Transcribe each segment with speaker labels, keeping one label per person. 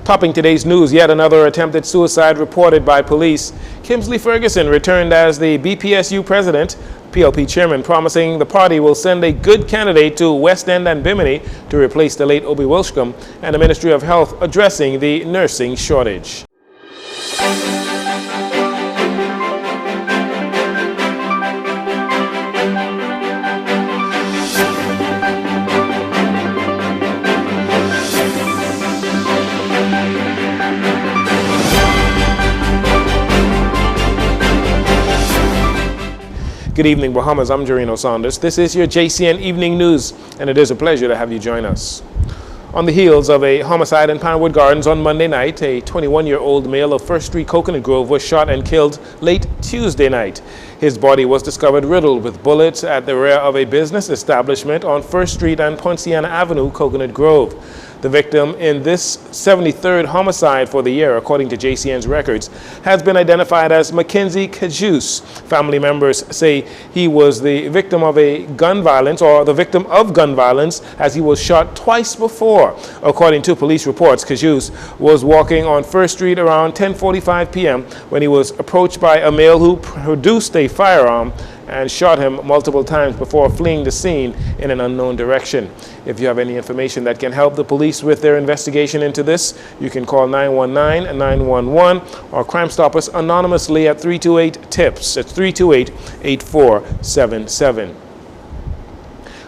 Speaker 1: Topping today's news, yet another attempted suicide reported by police. Kingsley Ferguson returned as the BPSU president, PLP chairman, promising the party will send a good candidate to West End and Bimini to replace the late Obi Wilshcombe, and the Ministry of Health addressing the nursing shortage. Good evening, Bahamas. I'm Jarino Saunders. This is your JCN Evening News, and it is a pleasure to have you join us. On the heels of a homicide in Pinewood Gardens on Monday night, a 21-year-old male of First Street Coconut Grove was shot and killed late Tuesday night. His body was discovered riddled with bullets at the rear of a business establishment on First Street and Poinciana Avenue, Coconut Grove. The victim in this 73rd homicide for the year, according to JCN's records, has been identified as Mackenzie Kajus. Family members say he was the victim of gun violence as he was shot twice before. According to police reports, Kajus was walking on First Street around 10:45 p.m. when he was approached by a male who produced a firearm and shot him multiple times before fleeing the scene in an unknown direction. If you have any information that can help the police with their investigation into this, you can call 919-911 or Crime Stoppers anonymously at 328-TIPS. That's 328-8477.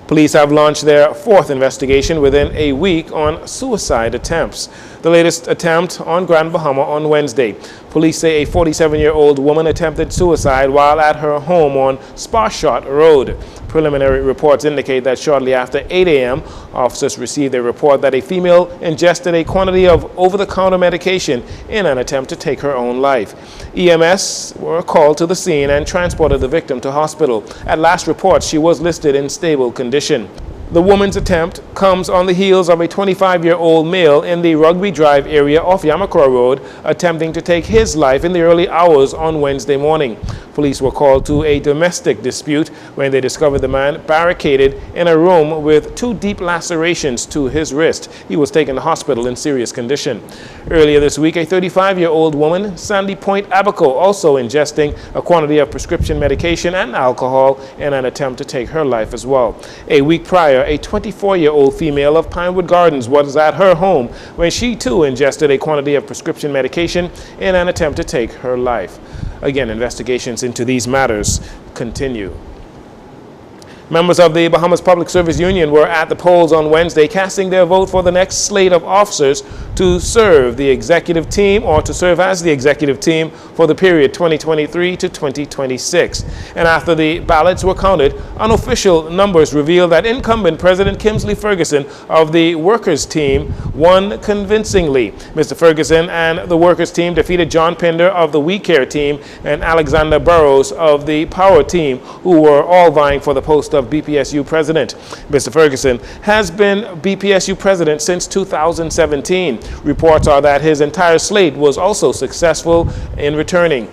Speaker 1: Police have launched their fourth investigation within a week on suicide attempts. The latest attempt on Grand Bahama on Wednesday. Police say a 47-year-old woman attempted suicide while at her home on Sparshot Road. Preliminary reports indicate that shortly after 8 a.m., officers received a report that a female ingested a quantity of over-the-counter medication in an attempt to take her own life. EMS were called to the scene and transported the victim to hospital. At last report, she was listed in stable condition. The woman's attempt comes on the heels of a 25-year-old male in the Rugby Drive area off Yamakura Road attempting to take his life in the early hours on Wednesday morning. Police were called to a domestic dispute when they discovered the man barricaded in a room with 2 deep lacerations to his wrist. He was taken to hospital in serious condition. Earlier this week, a 35-year-old woman, Sandy Point Abaco, also ingesting a quantity of prescription medication and alcohol in an attempt to take her life as well. A week prior, a 24-year-old female of Pinewood Gardens was at her home when she too ingested a quantity of prescription medication in an attempt to take her life. Again, investigations into these matters continue. Members of the Bahamas Public Service Union were at the polls on Wednesday casting their vote for the next slate of officers to serve the executive team or to serve as the executive team for the period 2023 to 2026. And after the ballots were counted, unofficial numbers revealed that incumbent President Kingsley Ferguson of the workers' team won convincingly. Mr. Ferguson and the workers' team defeated John Pinder of the We Care team and Alexander Burrows of the Power team, who were all vying for the post of BPSU president. Mr. Ferguson has been BPSU president since 2017. Reports are that his entire slate was also successful in returning.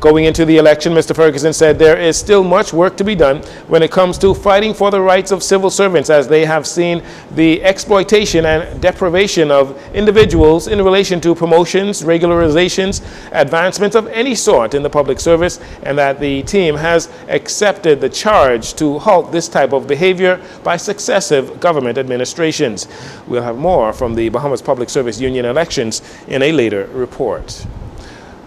Speaker 1: Going into the election, Mr. Ferguson said there is still much work to be done when it comes to fighting for the rights of civil servants, as they have seen the exploitation and deprivation of individuals in relation to promotions, regularizations, advancements of any sort in the public service, and that the team has accepted the charge to halt this type of behavior by successive government administrations. We'll have more from the Bahamas Public Service Union elections in a later report.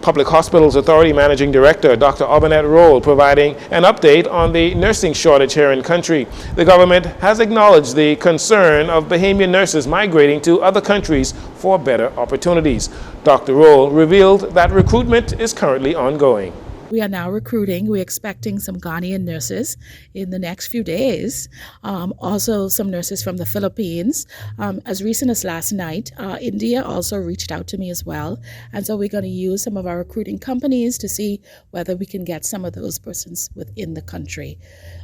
Speaker 1: Public Hospitals Authority Managing Director Dr. Aubanet Roll providing an update on the nursing shortage here in country. The government has acknowledged the concern of Bahamian nurses migrating to other countries for better opportunities. Dr. Roll revealed that recruitment is currently ongoing.
Speaker 2: We are now recruiting. We're expecting some Ghanaian nurses in the next few days. Also some nurses from the Philippines. As recent as last night, India also reached out to me as well. And so we're going to use some of our recruiting companies to see whether we can get some of those persons within the country.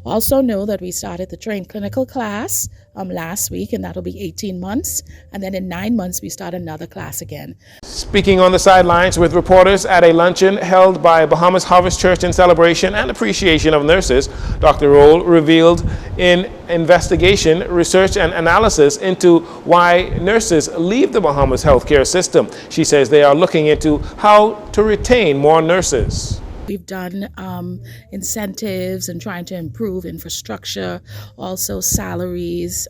Speaker 2: Also know that we started the trained clinical class last week, and that'll be 18 months. And then in 9 months, we start another class again.
Speaker 1: Speaking on the sidelines with reporters at a luncheon held by Bahamas Harvest Church in celebration and appreciation of nurses, Dr. Roll revealed in investigation, research, and analysis into why nurses leave the Bahamas healthcare system. She says they are looking into how to retain more nurses.
Speaker 2: We've done incentives and trying to improve infrastructure, also salaries,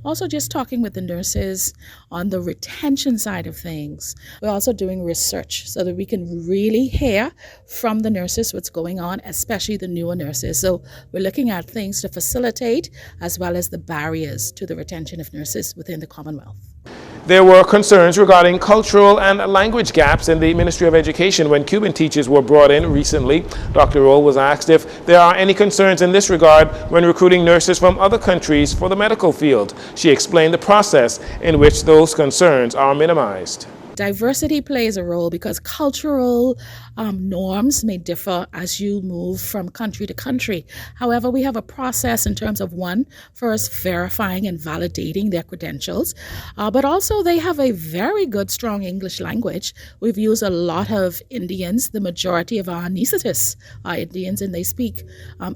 Speaker 2: also just talking with the nurses on the retention side of things. We're also doing research so that we can really hear from the nurses what's going on, especially the newer nurses. So we're looking at things to facilitate as well as the barriers to the retention of nurses within the Commonwealth.
Speaker 1: There were concerns regarding cultural and language gaps in the Ministry of Education when Cuban teachers were brought in recently. Dr. Roll was asked if there are any concerns in this regard when recruiting nurses from other countries for the medical field. She explained the process in which those concerns are minimized.
Speaker 2: Diversity plays a role because cultural norms may differ as you move from country to country. However, we have a process in terms of first verifying and validating their credentials, but also they have a very good, strong English language. We've used a lot of Indians. The majority of our anesthetists are Indians, and they speak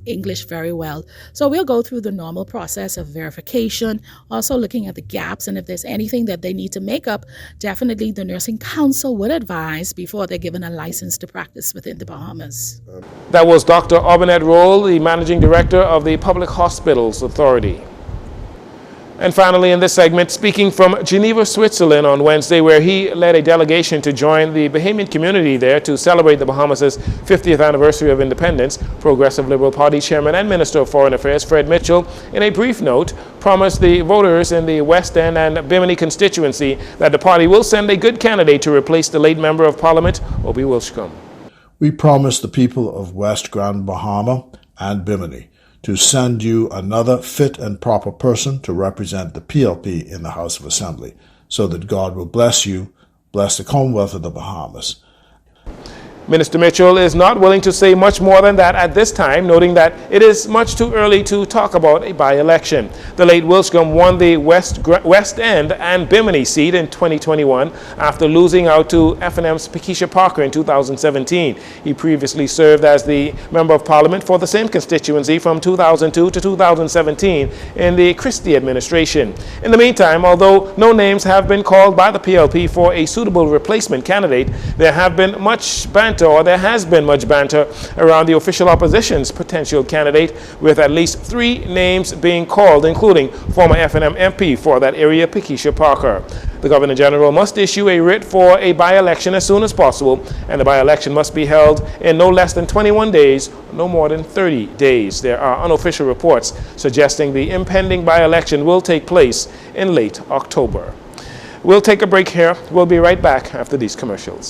Speaker 2: English very well. So we'll go through the normal process of verification, also looking at the gaps, and if there's anything that they need to make up, definitely the Nursing Council would advise before they're given a license to practice within the Bahamas.
Speaker 1: That was Dr. Auburnet Roll, the Managing Director of the Public Hospitals Authority. And finally, in this segment, speaking from Geneva, Switzerland on Wednesday, where he led a delegation to join the Bahamian community there to celebrate the Bahamas' 50th anniversary of independence, Progressive Liberal Party Chairman and Minister of Foreign Affairs Fred Mitchell, in a brief note, promised the voters in the West End and Bimini constituency that the party will send a good candidate to replace the late Member of Parliament, Obi Wilshcombe.
Speaker 3: We promise the people of West Grand Bahama and Bimini to send you another fit and proper person to represent the PLP in the House of Assembly, so that God will bless you, bless the Commonwealth of the Bahamas.
Speaker 1: Minister Mitchell is not willing to say much more than that at this time, noting that it is much too early to talk about a by-election. The late Wilshcombe won the West End and Bimini seat in 2021 after losing out to FNM's Pakeisha Parker in 2017. He previously served as the Member of Parliament for the same constituency from 2002 to 2017 in the Christie administration. In the meantime, although no names have been called by the PLP for a suitable replacement candidate, there has been much banter around the official opposition's potential candidate, with at least 3 names being called, including former FNM MP for that area, Pakeisha Parker. The Governor General must issue a writ for a by-election as soon as possible, and the by-election must be held in no less than 21 days, no more than 30 days. There are unofficial reports suggesting the impending by-election will take place in late October. We'll take a break here. We'll be right back after these commercials.